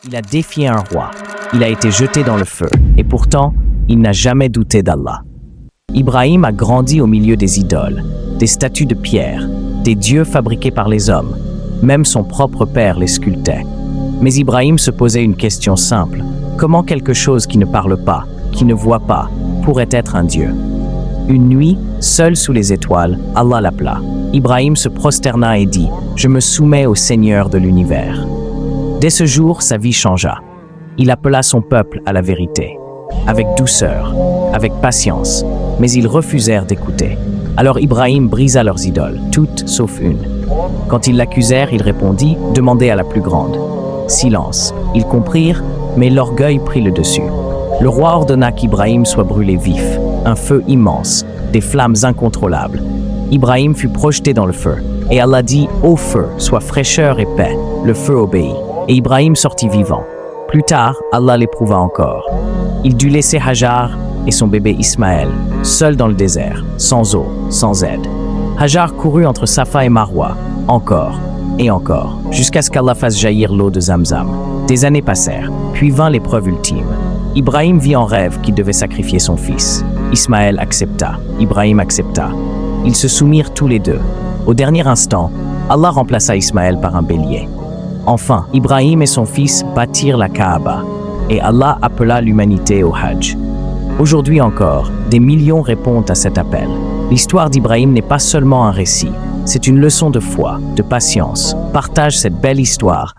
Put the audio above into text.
Il a défié un roi. Il a été jeté dans le feu. Et pourtant, il n'a jamais douté d'Allah. Ibrahim a grandi au milieu des idoles, des statues de pierre, des dieux fabriqués par les hommes. Même son propre père les sculptait. Mais Ibrahim se posait une question simple. Comment quelque chose qui ne parle pas, qui ne voit pas, pourrait être un dieu? Une nuit, seul sous les étoiles, Allah l'appela. Ibrahim se prosterna et dit « Je me soumets au Seigneur de l'univers ». Dès ce jour, sa vie changea. Il appela son peuple à la vérité, avec douceur, avec patience, mais ils refusèrent d'écouter. Alors Ibrahim brisa leurs idoles, toutes sauf une. Quand ils l'accusèrent, il répondit « Demandez à la plus grande ». Silence. Ils comprirent, mais l'orgueil prit le dessus. Le roi ordonna qu'Ibrahim soit brûlé vif, un feu immense, des flammes incontrôlables. Ibrahim fut projeté dans le feu, et Allah dit « Ô feu, sois fraîcheur et paix ». Le feu obéit, et Ibrahim sortit vivant. Plus tard, Allah l'éprouva encore. Il dut laisser Hajar et son bébé Ismaël, seuls dans le désert, sans eau, sans aide. Hajar courut entre Safa et Marwa, encore et encore, jusqu'à ce qu'Allah fasse jaillir l'eau de Zamzam. Des années passèrent, puis vint l'épreuve ultime. Ibrahim vit en rêve qu'il devait sacrifier son fils. Ismaël accepta, Ibrahim accepta. Ils se soumirent tous les deux. Au dernier instant, Allah remplaça Ismaël par un bélier. Enfin, Ibrahim et son fils bâtirent la Kaaba, et Allah appela l'humanité au Hajj. Aujourd'hui encore, des millions répondent à cet appel. L'histoire d'Ibrahim n'est pas seulement un récit, c'est une leçon de foi, de patience. Partage cette belle histoire